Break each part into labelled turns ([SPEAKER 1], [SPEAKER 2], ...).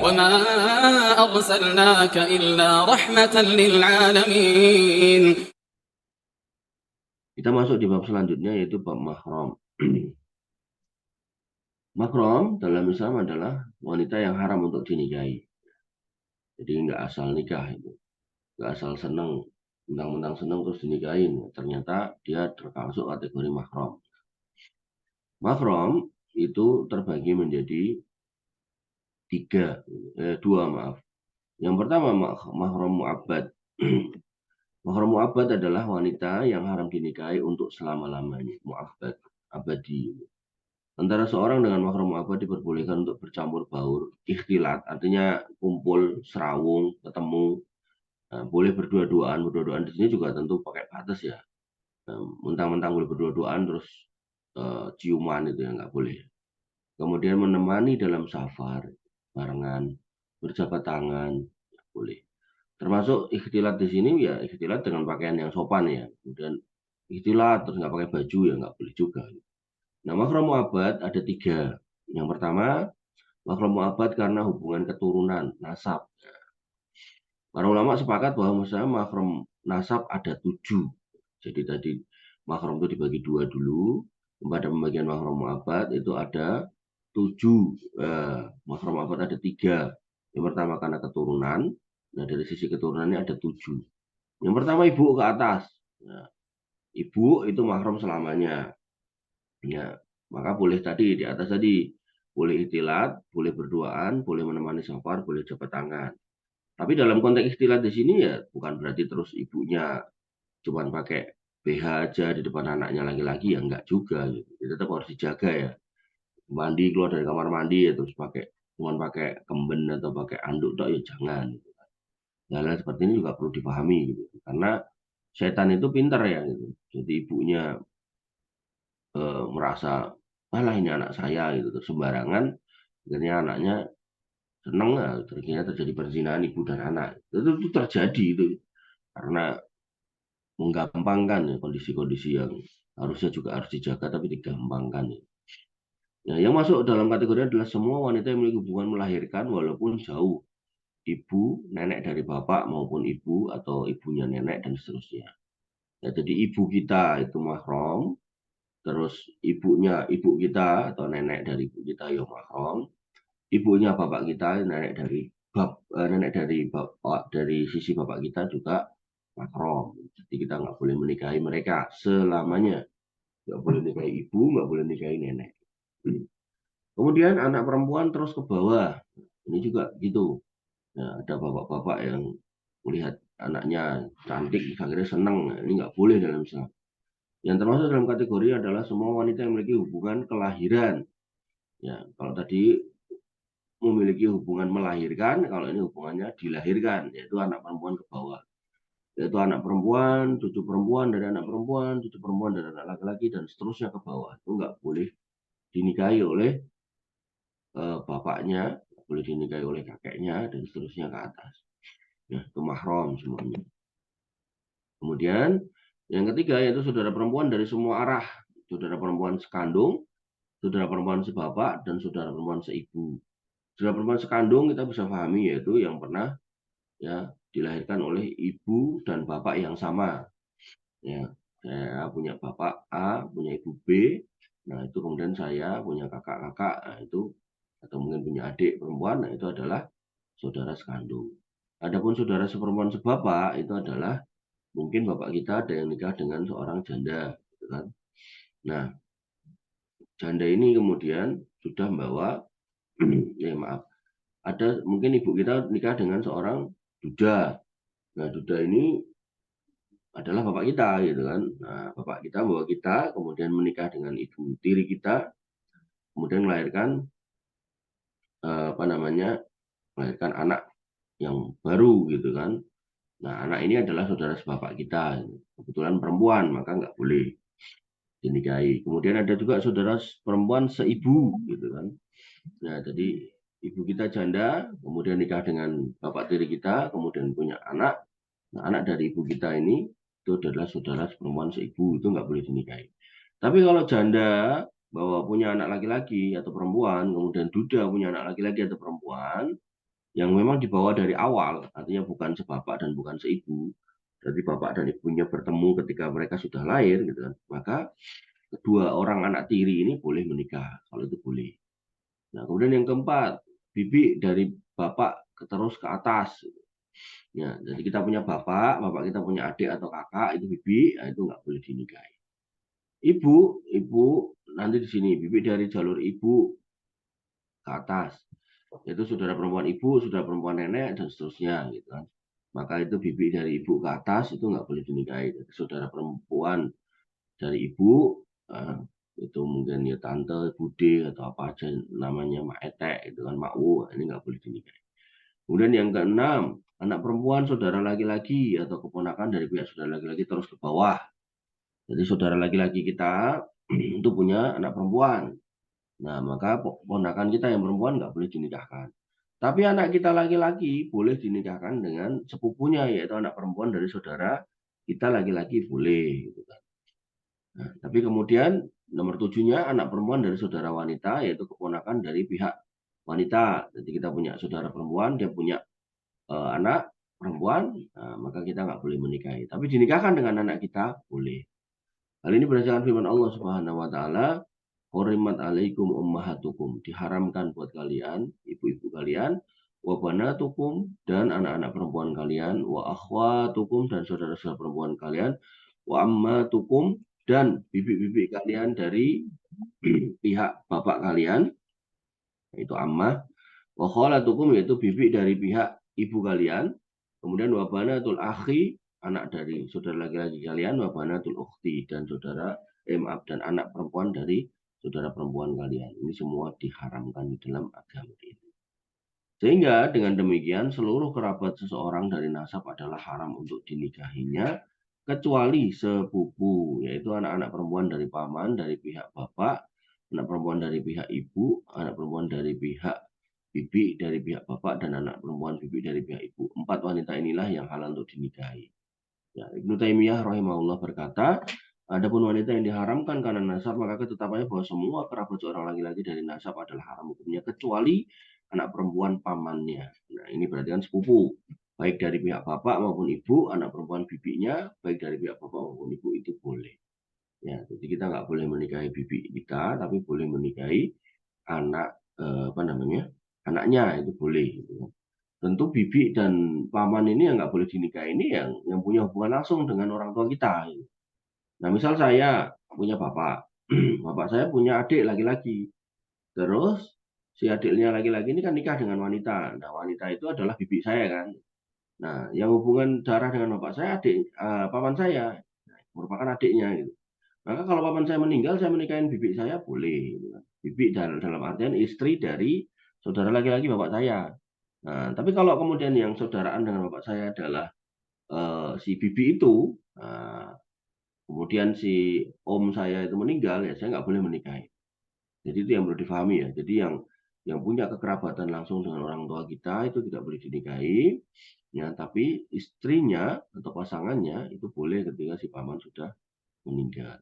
[SPEAKER 1] وما أرسلناك إلا رحمة للعالمين.
[SPEAKER 2] Kita masuk di bab selanjutnya, yaitu bab mahram. Mahram dalam Islam adalah wanita yang haram untuk dinikahi. Jadi nggak asal nikah itu, nggak asal seneng, mentang-mentang seneng terus dinikahin. Ternyata dia termasuk kategori mahram. Mahram itu terbagi menjadi dua, maaf. Yang pertama mahram mu'abbad. Mahram mu'abbad adalah wanita yang haram dinikahi untuk selama-lamanya, mu'abbad, abadi. Antara seorang dengan mahram mu'abbad diperbolehkan untuk bercampur baur, ikhtilat, artinya kumpul, serawung, ketemu. Nah, boleh berdua-duaan. Berdua-duaan di sini juga tentu pakai batas ya. Mentang-mentang boleh berdua-duaan terus ciuman itu ya nggak boleh. Kemudian menemani dalam safar, barengan, berjabat tangan, nggak boleh. Termasuk ikhtilat di sini ya ikhtilat dengan pakaian yang sopan ya. Kemudian ikhtilat terus nggak pakai baju ya nggak boleh juga. Nah, mahram mu'abbad ada 3. Yang pertama, mahram mu'abbad karena hubungan keturunan, nasab. Para ulama sepakat bahwa misalnya mahram nasab ada 7. Jadi tadi mahram itu dibagi 2 dulu. Pada pembagian mahram mu'abbad itu ada 7. Mahram mu'abbad ada 3. Yang pertama karena keturunan. Nah, dari sisi keturunannya ada 7. Yang pertama ibu ke atas. Nah, ibu itu mahram selamanya. Ya, maka boleh tadi di atas tadi. Boleh ikhtilat, boleh berduaan, boleh menemani safar, boleh jabat tangan. Tapi dalam konteks ikhtilat di sini ya bukan berarti terus ibunya cuman pakai BH aja di depan anaknya laki-laki, ya enggak juga gitu. Itu tetap harus dijaga ya. Mandi, keluar dari kamar mandi ya terus cuman pakai kemben atau pakai anduk tok ya jangan. Hal-hal seperti ini juga perlu dipahami gitu. Karena setan itu pintar ya gitu. Jadi ibunya merasa alah ini anak saya gitu terus sembarangan, akhirnya anaknya seneng lah, terkira terjadi perzinahan ibu dan anak. Itu terjadi itu karena menggampangkan ya, kondisi-kondisi yang harusnya juga harus dijaga tapi digampangkan ya. Nah, yang masuk dalam kategori adalah semua wanita yang memiliki hubungan melahirkan walaupun jauh, ibu, nenek dari bapak maupun ibu atau ibunya nenek dan seterusnya. Ya, jadi ibu kita itu mahram, terus ibu kita atau nenek dari ibu kita ya mahram, ibunya bapak kita, nenek dari bapak dari sisi bapak kita juga mahram. Jadi kita nggak boleh menikahi mereka selamanya. Nggak boleh nikahi ibu, nggak boleh nikahi nenek. Kemudian anak perempuan terus ke bawah. Ini juga gitu. Nah, ada bapak-bapak yang melihat anaknya cantik, akhirnya senang. Nah, ini nggak boleh dalam Islam. Yang termasuk dalam kategori adalah semua wanita yang memiliki hubungan kelahiran. Ya, kalau tadi memiliki hubungan melahirkan, kalau ini hubungannya dilahirkan, yaitu anak perempuan ke bawah. Yaitu anak perempuan, cucu perempuan dari anak perempuan, cucu perempuan dari anak laki-laki, dan seterusnya ke bawah. Itu nggak boleh dinikahi oleh bapaknya, nggak boleh dinikahi oleh kakeknya, dan seterusnya ke atas. Ya, itu mahram semuanya. Kemudian yang ketiga yaitu saudara perempuan dari semua arah. Saudara perempuan sekandung, saudara perempuan sebapak, dan saudara perempuan seibu. Saudara perempuan sekandung kita bisa pahami yaitu yang pernah ya dilahirkan oleh ibu dan bapak yang sama. Ya, saya punya bapak A, punya ibu B. Nah, itu kemudian saya punya kakak-kakak, nah, itu atau mungkin punya adik perempuan, nah itu adalah saudara sekandung. Adapun saudara seperempuan sebapak itu adalah mungkin bapak kita ada yang nikah dengan seorang janda, gitu kan. Nah, janda ini kemudian sudah membawa, ya maaf, ada mungkin ibu kita nikah dengan seorang duda. Nah, duda ini adalah bapak kita, gitu kan. Nah, bapak kita membawa kita, kemudian menikah dengan ibu tiri kita, kemudian melahirkan melahirkan anak yang baru, gitu kan. Nah, anak ini adalah saudara sebapak kita, kebetulan perempuan, maka nggak boleh dinikahi. Kemudian ada juga saudara perempuan seibu, gitu kan. Nah, jadi ibu kita janda, kemudian nikah dengan bapak tiri kita, kemudian punya anak. Nah, anak dari ibu kita ini itu adalah saudara perempuan seibu, itu nggak boleh dinikahi. Tapi kalau janda bahwa punya anak laki-laki atau perempuan, kemudian duda punya anak laki-laki atau perempuan, yang memang dibawa dari awal, artinya bukan sebapak dan bukan seibu. Jadi bapak dan ibunya bertemu ketika mereka sudah lahir, gitu kan. Maka kedua orang anak tiri ini boleh menikah, kalau itu boleh. Nah, kemudian yang keempat, bibi dari bapak terus ke atas. Ya, jadi kita punya bapak kita punya adik atau kakak, itu bibi, nah itu nggak boleh dinikahi. Ibu nanti di sini, bibi dari jalur ibu ke atas. Itu saudara perempuan ibu, saudara perempuan nenek, dan seterusnya, gitu kan. Maka itu bibi dari ibu ke atas, itu nggak boleh dinikahi. Jadi saudara perempuan dari ibu, itu mungkin ya tante, bude, atau apa aja namanya, mak etek, itu kan, makwu, ini nggak boleh dinikahi. Kemudian yang keenam, anak perempuan saudara laki-laki atau keponakan dari pihak saudara laki-laki terus ke bawah. Jadi saudara laki-laki kita itu punya anak perempuan. Nah, maka ponakan kita yang perempuan nggak boleh dinikahkan. Tapi anak kita laki-laki boleh dinikahkan dengan sepupunya, yaitu anak perempuan dari saudara kita laki-laki boleh. Gitu kan. Nah, tapi kemudian nomor tujuhnya anak perempuan dari saudara wanita, yaitu keponakan dari pihak wanita. Jadi kita punya saudara perempuan, dia punya anak perempuan, nah, maka kita nggak boleh menikahi. Tapi dinikahkan dengan anak kita boleh. Hal ini berdasarkan firman Allah Subhanahu wa taala, "Hurimat alaikum ummahatukum." Diharamkan buat kalian, ibu-ibu kalian, wa banatukum dan anak-anak perempuan kalian, wa akhwatukum dan saudara-saudara perempuan kalian, wa ammatukum dan bibi-bibi kalian dari pihak bapak kalian, yaitu ammah, wa khalatukum yaitu bibi dari pihak ibu kalian, kemudian wa banatul akhi anak dari saudara laki-laki kalian, wa banatul ukhti dan saudara maaf dan anak perempuan dari saudara perempuan kalian. Ini semua diharamkan di dalam agama ini. Sehingga dengan demikian seluruh kerabat seseorang dari nasab adalah haram untuk dinikahinya kecuali sepupu, yaitu anak-anak perempuan dari paman dari pihak bapak, anak perempuan dari pihak ibu, anak perempuan dari pihak bibi dari pihak bapak, dan anak perempuan bibi dari pihak ibu. Empat wanita inilah yang halal untuk dinikahi. Ya, Ibnu Taimiyah rahimahullah berkata, adapun wanita yang diharamkan karena nasab, maka ketetapannya bahwa semua kerabat seorang laki-laki dari nasab adalah haram hukumnya kecuali anak perempuan pamannya. Nah, ini berarti kan sepupu, baik dari pihak bapak maupun ibu, anak perempuan bibinya, baik dari pihak bapak maupun ibu itu boleh. Ya, jadi kita nggak boleh menikahi bibi kita, tapi boleh menikahi anak apa namanya, anaknya itu boleh. Gitu. Tentu bibi dan paman ini yang nggak boleh dinikahi ini yang punya hubungan langsung dengan orang tua kita. Gitu. Nah, misal saya punya bapak, bapak saya punya adik laki-laki. Terus si adiknya laki-laki ini kan nikah dengan wanita. Nah, wanita itu adalah bibi saya kan. Nah, yang hubungan darah dengan bapak saya paman saya, merupakan adiknya gitu. Maka kalau paman saya meninggal, saya menikahin bibi saya boleh. Gitu kan. Bibi dalam artian istri dari saudara laki-laki bapak saya. Nah, tapi kalau kemudian yang saudaraan dengan bapak saya adalah si bibi itu, kemudian si om saya itu meninggal, ya saya nggak boleh menikahi. Jadi itu yang perlu difahami ya. Jadi yang punya kekerabatan langsung dengan orang tua kita itu tidak boleh dinikahi, ya. Tapi istrinya atau pasangannya itu boleh ketika si paman sudah meninggal.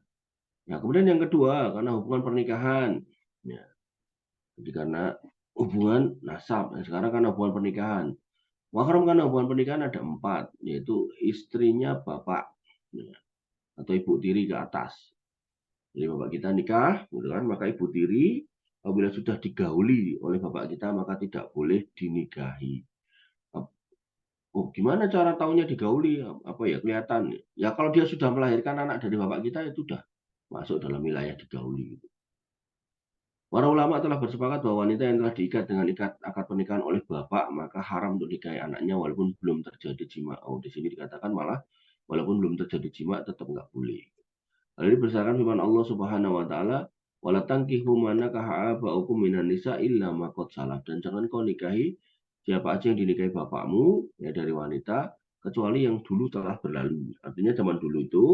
[SPEAKER 2] Nah, kemudian yang kedua karena hubungan pernikahan, ya. Jadi karena hubungan nasab. Nah, sekarang karena hubungan pernikahan. Mahram karena hubungan pernikahan ada 4, yaitu istrinya bapak, ya, atau ibu tiri ke atas. Jadi bapak kita nikah, gitu kan, maka ibu tiri apabila sudah digauli oleh bapak kita maka tidak boleh dinikahi. Oh, gimana cara tahunya digauli? Apa ya kelihatan? Ya kalau dia sudah melahirkan anak dari bapak kita itu sudah masuk dalam wilayah digauli. Para ulama telah bersepakat bahwa wanita yang telah diikat dengan akad pernikahan oleh bapak maka haram untuk nikahi anaknya walaupun belum terjadi jima. Oh, di sini dikatakan malah walaupun belum terjadi jima tetap nggak boleh. Hal ini berdasarkan firman Allah Subhanahu wa taala, "Wala tankihu man nakaha aba'ukum minan nisa illa ma qad salaf." Dan jangan kau nikahi siapa aja yang dinikahi bapakmu ya dari wanita kecuali yang dulu telah berlalu. Artinya zaman dulu itu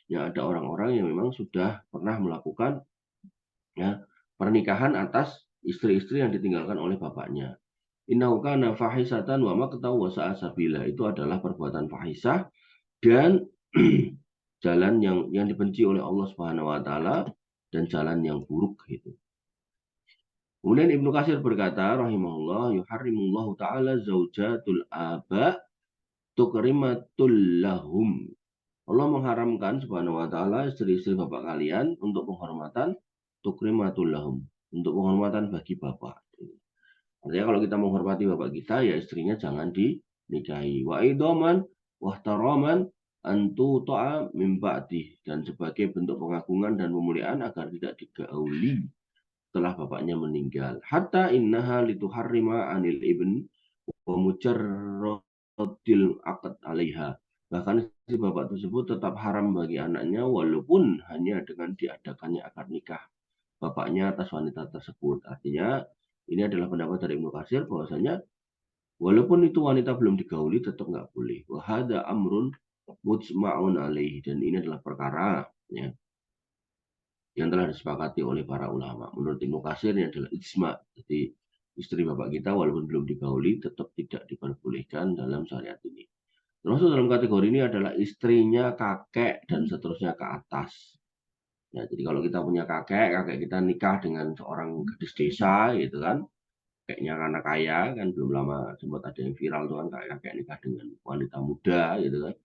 [SPEAKER 2] ya ada orang-orang yang memang sudah pernah melakukan ya pernikahan atas istri-istri yang ditinggalkan oleh bapaknya. Innahu kana fahisatan wa maqta wa sa'a sabila. Itu adalah perbuatan fahisah dan jalan yang dibenci oleh Allah Subhanahu wa taala dan jalan yang buruk gitu. Kemudian Ibnu Katsir berkata, rahimahullah, yuharrimullahu ta'ala zaujatul aba tukrimatul lahum. Allah mengharamkan subhanahu wa ta'ala istri-istri bapak kalian untuk penghormatan tukrimatul lahum, untuk penghormatan bagi bapak. Artinya kalau kita menghormati bapak kita, ya istrinya jangan dinikahi. Wa idoman wahtaraman antu to'a min ba'dih. Dan sebagai bentuk pengagungan dan pemuliaan agar tidak digauli setelah bapaknya meninggal. Hatta innaha lituharrima anil ibn wa mujarradil aqd alaiha. Bahkan si bapak tersebut tetap haram bagi anaknya walaupun hanya dengan diadakannya akad nikah bapaknya atas wanita tersebut. Artinya ini adalah pendapat dari Ibnu Katsir bahwasanya walaupun itu wanita belum digauli tetap nggak boleh. Wahada amrun mujma'un alaih, dan ini adalah perkara ya, yang telah disepakati oleh para ulama. Menurut Ibnu Katsir ini adalah ijma. Jadi istri bapak kita walaupun belum digauli tetap tidak diperbolehkan dalam syariat ini. Termasuk dalam kategori ini adalah istrinya kakek dan seterusnya ke atas. Ya, jadi kalau kita punya kakek kita nikah dengan seorang gadis desa gitu kan, kakeknya karena kaya kan, belum lama sempat ada yang viral tuh kan, kakek nikah dengan wanita muda gitu kan.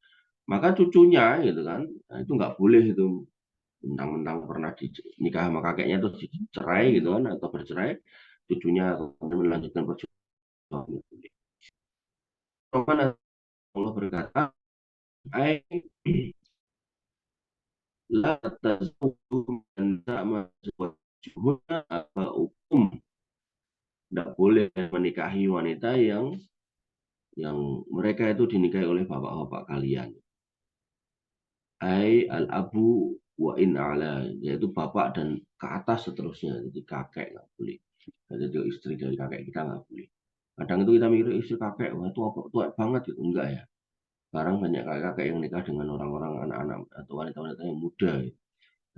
[SPEAKER 2] Maka cucunya gitu kan, nah itu nggak boleh itu mentang-mentang pernah nikah sama kakeknya terus cerai gitu kan, atau bercerai, cucunya melanjutkan perjuangan. Allah berkata, "Ai la tazawwaju man sama apa hukum, tidak boleh menikahi wanita yang mereka itu dinikahi oleh bapak-bapak kalian. Ai al-abu wa in a'la, yaitu bapak dan ke atas seterusnya. Jadi kakek nggak boleh. Jadi istri dari kakek kita nggak boleh. Kadang itu kita mikir istri kakek, wah itu apa tua banget gitu. Enggak ya. Sekarang banyak kakek yang nikah dengan orang-orang anak-anak atau wanita-wanita yang muda. Gitu.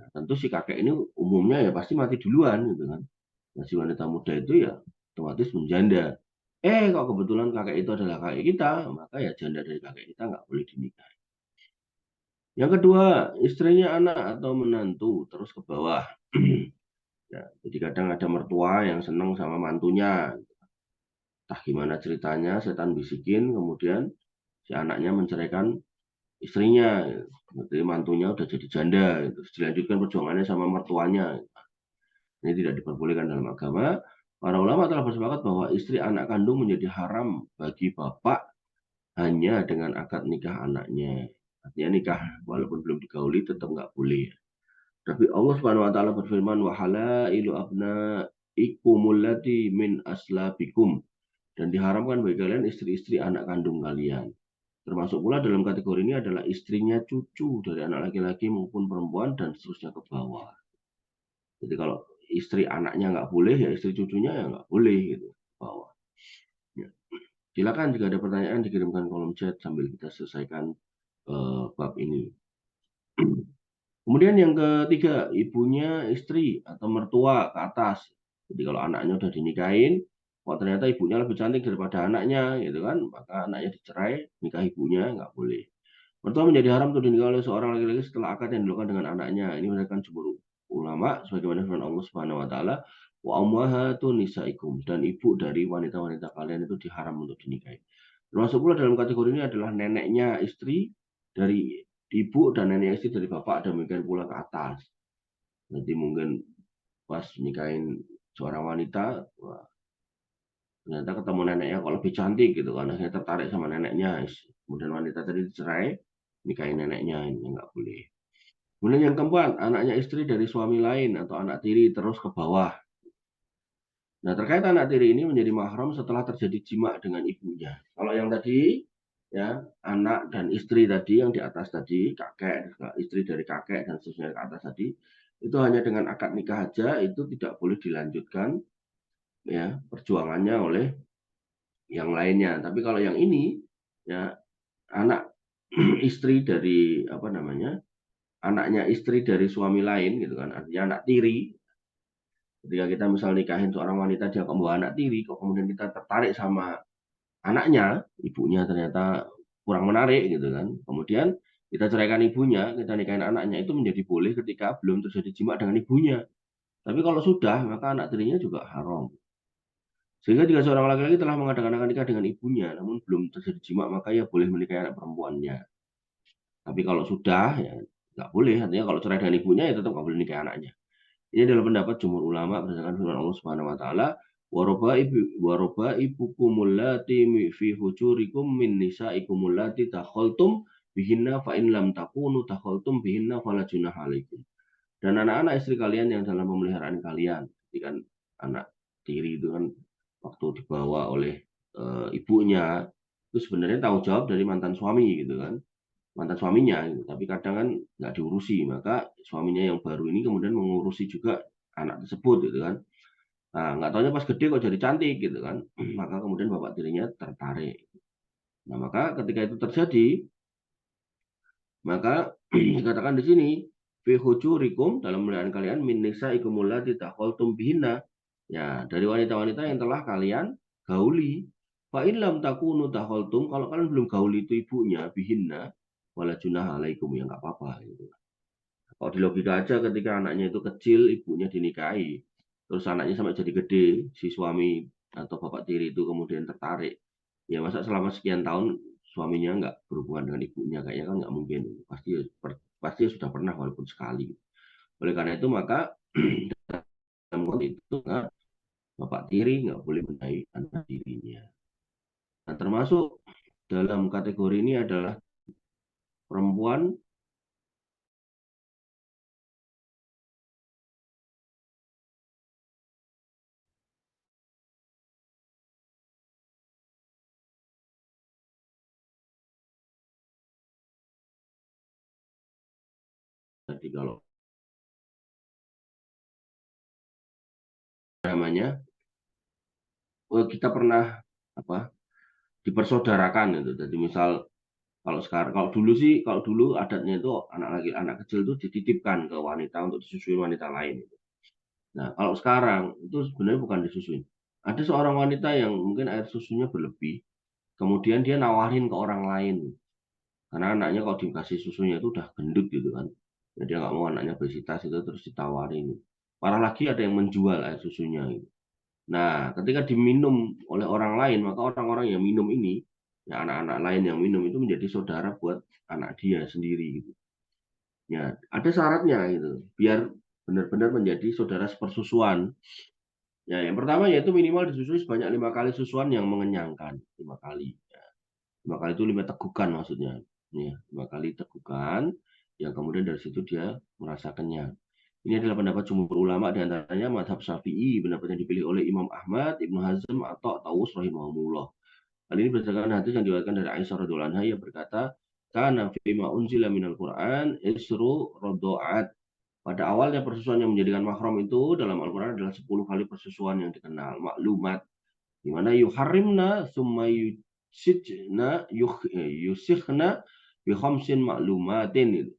[SPEAKER 2] Nah, tentu si kakek ini umumnya ya pasti mati duluan gitu kan. Nah, si wanita muda itu ya otomatis menjanda. Kok kebetulan kakek itu adalah kakek kita, maka ya janda dari kakek kita nggak boleh dinikahi. Yang kedua, istrinya anak atau menantu terus ke bawah. Ya, jadi kadang ada mertua yang senang sama mantunya. Entah gimana ceritanya, setan bisikin, kemudian si anaknya menceraikan istrinya. Jadi mantunya udah jadi janda. Terus dilanjutkan perjuangannya sama mertuanya. Ini tidak diperbolehkan dalam agama. Para ulama telah bersepakat bahwa istri anak kandung menjadi haram bagi bapak hanya dengan akad nikah anaknya. Artinya nikah walaupun belum digauli tetap nggak boleh. Tapi Allah Subhanahu wa taala berfirman, wa halailu abnaikum allati min aslabikum, dan diharamkan bagi kalian istri-istri anak kandung kalian. Termasuk pula dalam kategori ini adalah istrinya cucu dari anak laki-laki maupun perempuan dan seterusnya ke bawah. Jadi kalau istri anaknya nggak boleh, ya istri cucunya ya nggak boleh gitu ke bawah. Ya. Silakan jika ada pertanyaan dikirimkan kolom chat sambil kita selesaikan bab ini. Kemudian yang ketiga, ibunya istri atau mertua ke atas. Jadi kalau anaknya udah dinikahin, kok ternyata ibunya lebih cantik daripada anaknya, gitu kan? Maka anaknya dicerai, nikah ibunya nggak boleh. Mertua menjadi haram untuk dinikahi oleh seorang laki-laki setelah akad yang dilakukan dengan anaknya. Ini berdasarkan jumhur ulama, sebagaimana firman Allah Subhanahu Wa Taala, wa ummahatun nisaikum, dan ibu dari wanita-wanita kalian itu diharam untuk dinikahi. Termasuk pula dalam kategori ini adalah neneknya istri dari ibu dan nenek istri dari bapak, dan mungkin pula ke atas. Nanti mungkin pas nikahin seorang wanita, wah, ternyata ketemu neneknya kok lebih cantik gitu kan, akhirnya tertarik sama neneknya. Kemudian wanita tadi dicerai, nikahin neneknya, ini nggak boleh. Kemudian yang keempat, anaknya istri dari suami lain atau anak tiri terus ke bawah. Nah, terkait anak tiri ini menjadi mahram setelah terjadi jima dengan ibunya. Kalau yang tadi, ya, anak dan istri tadi yang di atas tadi, kakek, istri dari kakek dan seterusnya ke atas tadi, itu hanya dengan akad nikah aja, itu tidak boleh dilanjutkan ya perjuangannya oleh yang lainnya. Tapi kalau yang ini, ya, anak istri dari apa namanya, anaknya istri dari suami lain gitu kan, artinya anak tiri. Ketika kita misal nikahin seorang wanita, dia kok membawa anak tiri, kok kemudian kita tertarik sama anaknya, ibunya ternyata kurang menarik gitu kan. Kemudian kita ceraikan ibunya, kita nikahin anaknya, itu menjadi boleh ketika belum terjadi jima dengan ibunya. Tapi kalau sudah, maka anak tirinya juga haram. Sehingga jika seorang laki-laki telah mengadakan akad nikah dengan ibunya, namun belum terjadi jima, maka ia boleh menikahi anak perempuannya. Tapi kalau sudah, ya nggak boleh. Artinya kalau cerai dengan ibunya, ya tetap nggak boleh nikahi anaknya. Ini adalah pendapat jumhur ulama berdasarkan firman Allah Subhanahu wa taala, waroba ibukumul lati fi hujurikum min nisaikumul lati takhaltum bihinna fa in lam takunu takhaltum bihinna fala junaha alaikum. Dan anak-anak istri kalian yang dalam pemeliharaan kalian, jadi kan anak tiri itu kan waktu dibawa oleh ibunya, itu sebenarnya tanggung jawab dari mantan suami gitu kan, mantan suaminya gitu. Tapi kadang kan nggak diurusi, maka suaminya yang baru ini kemudian mengurusi juga anak tersebut gitu kan. Nah, nggak taunya pas gede kok jadi cantik gitu kan, maka kemudian bapak tirinya tertarik. Nah, maka ketika itu terjadi, maka dikatakan di sini fi hujurikum, dalam pemeliharaan kalian, min nisaikum allati takhaltum bihinna, ya dari wanita-wanita yang telah kalian gauli. Fa in lam takunu takhaltum, kalau kalian belum gauli itu ibunya bihinna wala junaha alaikum, ya nggak apa-apa gitu. Kalau di logika aja, ketika anaknya itu kecil ibunya dinikahi, terus anaknya sampai jadi gede, si suami atau bapak tiri itu kemudian tertarik, ya masa selama sekian tahun suaminya nggak berhubungan dengan ibunya, kayaknya kan nggak mungkin. Pasti sudah pernah walaupun sekali. Oleh karena itu maka dalam konteks itu bapak tiri nggak boleh menikahi anak tirinya. Nah, termasuk dalam kategori ini adalah perempuan. Jadi kalau namanya, kita pernah apa, dipersaudarakan itu. Jadi misal, kalau dulu adatnya itu anak kecil itu dititipkan ke wanita untuk disusui wanita lain. Nah, kalau sekarang itu sebenarnya bukan disusui. Ada seorang wanita yang mungkin air susunya berlebih, kemudian dia nawarin ke orang lain. Karena anaknya kalau dikasih susunya itu udah gendut gitu kan. Jadi dia nggak mau anaknya obesitas, itu terus ditawarin. Parah lagi ada yang menjual air susunya gitu. Nah, ketika diminum oleh orang lain, maka orang-orang yang minum ini, ya anak-anak lain yang minum itu menjadi saudara buat anak dia sendiri gitu. Ya, ada syaratnya gitu, biar benar-benar menjadi saudara sepersusuan. Ya, yang pertama yaitu minimal disusui sebanyak 5 kali susuan yang mengenyangkan. 5 kali. Ya. 5 kali itu 5 tegukan maksudnya. Ya, 5 kali tegukan, yang kemudian dari situ dia merasa kenyang. Ini adalah pendapat jumhur ulama, di antaranya mazhab Syafi'i, pendapat yang dipilih oleh Imam Ahmad, Ibnu Hazm, atau Tawus rahimahumullah. Hal ini berdasarkan hadis yang diriwayatkan dari Aisyah radhiyallahu anha yang berkata, "Kana fima unzila minal Qur'an isru rodoat." Pada awalnya persusuan yang menjadikan mahram itu dalam Al-Quran adalah 10 kali persusuan yang dikenal, maklumat, di mana yuharrimna summa yusijna yusikhna bi khamsin maklumatin.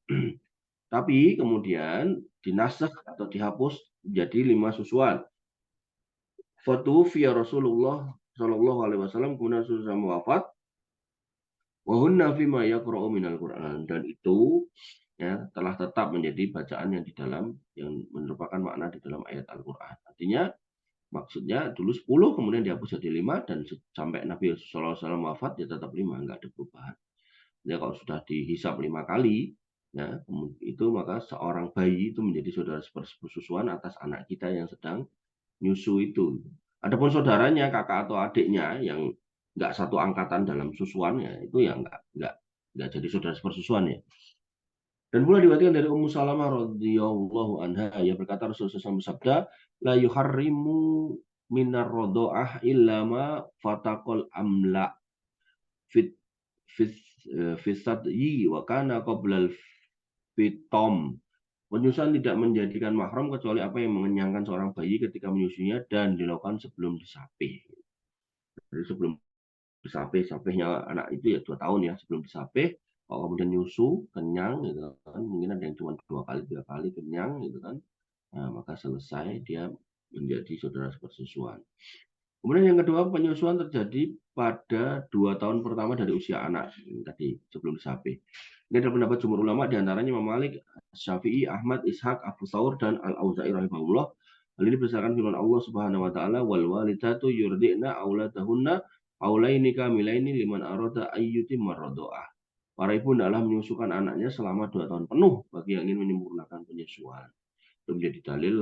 [SPEAKER 2] Tapi kemudian dinasakh atau dihapus menjadi 5 susuan. Fatufiya Rasulullah Shallallahu Alaihi Wasallam, kemudian Rasulullah wafat. Wahunna fima yaqra'u minal Qur'an, dan itu ya telah tetap menjadi bacaan yang di dalam, yang merupakan makna di dalam ayat Al-Qur'an. Artinya maksudnya dulu 10 kemudian dihapus jadi 5, dan sampai Nabi Shallallahu Alaihi Wasallam wafat ya tetap 5, enggak ada perubahan. Ya kalau sudah dihisap 5 kali, ya itu maka seorang bayi itu menjadi saudara sepersusuan atas anak kita yang sedang nyusu itu. Adapun saudaranya, kakak atau adiknya yang nggak satu angkatan dalam susuannya, itu ya nggak jadi saudara sepersusuan ya. Dan pula diwakilkan dari Ummu Salamah radhiyallahu anha, yang berkata Rasulullah SAW bersabda, la yuharrimu minar rodoah illa ma fatakol amla fit fit fisadyi wa kana qoblal fitom. Penyusuan tidak menjadikan mahram kecuali apa yang mengenyangkan seorang bayi ketika menyusunya dan dilakukan sebelum disapih. Jadi sebelum disapih, sapihnya anak itu ya 2 tahun ya, sebelum disapih, kalau kemudian nyusu kenyang gitu kan, mungkin ada yang cuma 2 kali 3 kali kenyang gitu kan, nah, maka selesai dia menjadi saudara sepersusuan. Kemudian yang kedua, penyusuan terjadi pada 2 tahun pertama dari usia anak tadi, sebelum disapih. Ini adalah pendapat jumhur ulama, di antaranya Imam Malik, Syafi'i, Ahmad, Ishaq, Abu Thawr, dan Al-Auza'i rahimahullah. Hal ini berdasarkan firman Allah Subhanahu wa taala, wal walidatu yurdi'na auladahunna haulaini kamilaini liman arada ayyutimma radha'ah. Para ibu hendaklah menyusukan anaknya selama 2 tahun penuh bagi yang ingin menyempurnakan penyusuan. Itu menjadi dalil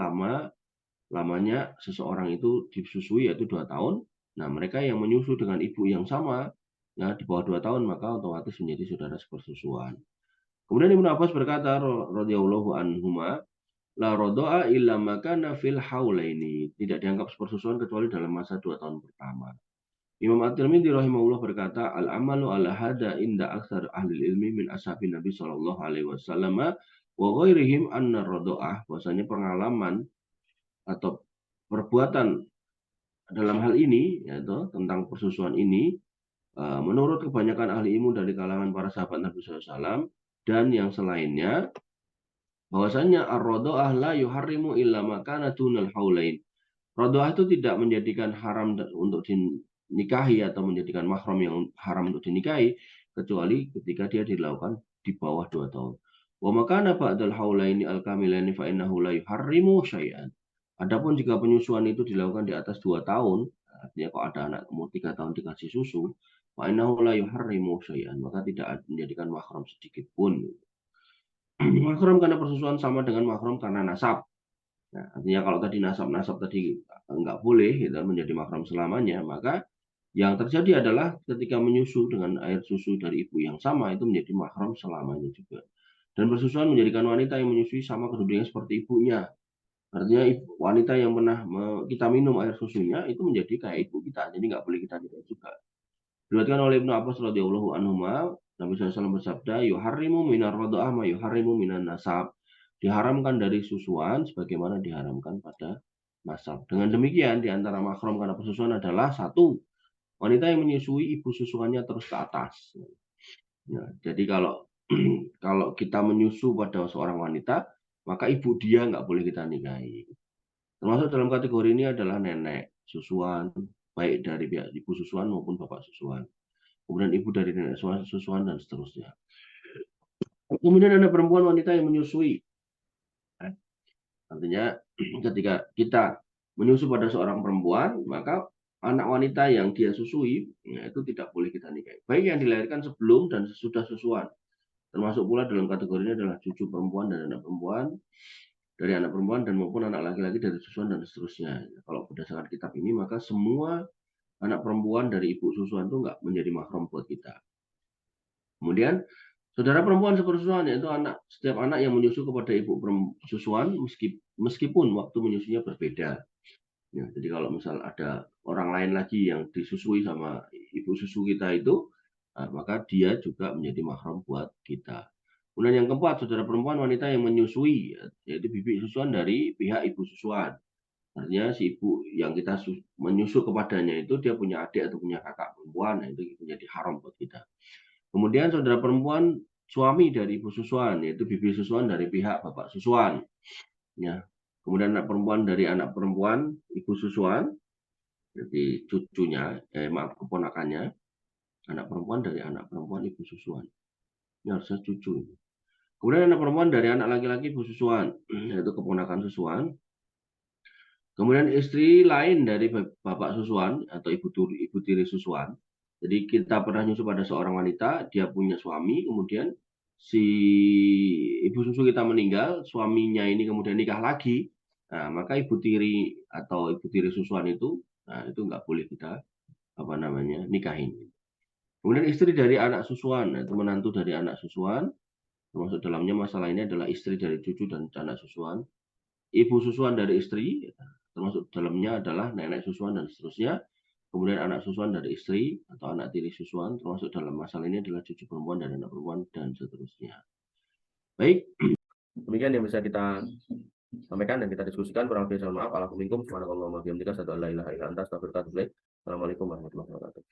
[SPEAKER 2] lamanya seseorang itu disusui yaitu 2 tahun. Nah, mereka yang menyusu dengan ibu yang sama ya di bawah 2 tahun maka otomatis menjadi saudara sepersusuan. Kemudian Ibnu Abbas berkata radhiyallahu anhuma, la radha'a illa makana fil haulaini. Tidak dianggap sepersusuan kecuali dalam masa 2 tahun pertama. Imam At-Tirmidzi rahimahullah berkata, al-amalu ala hada inda aktsar ahli ilmi min ashabin Nabi sallallahu alaihi wasallam wa ghairihim anna radha'ah, bahwasanya pengalaman atau perbuatan dalam hal ini yaitu tentang persusuan ini menurut kebanyakan ahli ilmu dari kalangan para sahabat Nabi SAW dan yang selainnya, bahwasanya ar-radha'ah la yuharrimu illa ma kana dunal haulain. Radha'ah itu tidak menjadikan haram untuk dinikahi atau menjadikan mahram yang haram untuk dinikahi kecuali ketika dia dilakukan di bawah 2 tahun. Wa makana ba'dal haulaini al-kamilaini fa innahu la yuharrimu syai'an. Adapun jika penyusuan itu dilakukan di atas 2 tahun, artinya kalau ada anak umur 3 tahun dikasih susu, fa innahu la yuharrimu syai'an, maka tidak menjadikan mahram sedikit pun. Mahram karena persusuan sama dengan mahram karena nasab. Nah, artinya kalau tadi nasab tadi enggak boleh gitu, menjadi mahram selamanya, maka yang terjadi adalah ketika menyusu dengan air susu dari ibu yang sama itu menjadi mahram selamanya juga. Dan persusuan menjadikan wanita yang menyusui sama kedudukannya seperti ibunya. Artinya wanita yang pernah kita minum air susunya itu menjadi kayak ibu kita, jadi nggak boleh kita nikah juga. Diriwayatkan oleh Ibnu Abbas radhiyallahu anhuma, Nabi SAW bersabda, yuharrimu minar radha'ah ma yuharrimu minan nasab. Diharamkan dari susuan sebagaimana diharamkan pada nasab. Dengan demikian, di antara mahram karena persusuan adalah 1, wanita yang menyusui ibu susuannya terus ke atas. Ya, jadi kalau kita menyusu pada seorang wanita, maka ibu dia nggak boleh kita nikahi. Termasuk dalam kategori ini adalah nenek susuan, baik dari pihak ibu susuan maupun bapak susuan. Kemudian ibu dari nenek susuan dan seterusnya. Kemudian ada perempuan wanita yang menyusui. Artinya ketika kita menyusu pada seorang perempuan, maka anak wanita yang dia susui ya, itu tidak boleh kita nikahi. Baik yang dilahirkan sebelum dan sesudah susuan. Termasuk pula dalam kategori ini adalah cucu perempuan dan anak perempuan, dari anak perempuan dan maupun anak laki-laki dari susuan dan seterusnya. Kalau berdasarkan kitab ini, maka semua anak perempuan dari ibu susuan itu nggak menjadi mahram buat kita. Kemudian saudara perempuan sepersusuan, yaitu setiap anak yang menyusu kepada ibu susuan meskipun waktu menyusunya berbeda. Ya, jadi kalau misal ada orang lain lagi yang disusui sama ibu susu kita itu, maka dia juga menjadi mahram buat kita. Kemudian yang keempat, saudara perempuan wanita yang menyusui, yaitu bibi susuan dari pihak ibu susuan. Artinya si ibu yang kita menyusu kepadanya itu dia punya adik atau punya kakak perempuan, itu menjadi haram buat kita. Kemudian saudara perempuan suami dari ibu susuan, yaitu bibi susuan dari pihak bapak susuan. Ya. Kemudian anak perempuan dari anak perempuan ibu susuan, jadi cucunya, keponakannya, anak perempuan dari anak perempuan ibu susuan. Ini harusnya cucu. Kemudian anak perempuan dari anak laki-laki ibu susuan, yaitu keponakan susuan. Kemudian istri lain dari bapak susuan atau ibu tiri susuan. Jadi kita pernah nyusu pada seorang wanita, dia punya suami, kemudian si ibu susu kita meninggal, suaminya ini kemudian nikah lagi, nah, maka ibu tiri atau ibu tiri susuan itu, nah, itu nggak boleh kita nikahin. Kemudian istri dari anak susuan, itu menantu dari anak susuan, termasuk dalamnya masalah ini adalah istri dari cucu dan anak susuan, ibu susuan dari istri, termasuk dalamnya adalah nenek susuan dan seterusnya. Kemudian anak susuan dari istri atau anak tiri susuan, termasuk dalam masalah ini adalah cucu perempuan dan anak perempuan dan seterusnya. Baik, demikian yang bisa kita sampaikan dan kita diskusikan. Kurang lebih mohon maaf. Assalamualaikum warahmatullahi wabarakatuh. Assalamualaikum warahmatullahi wabarakatuh.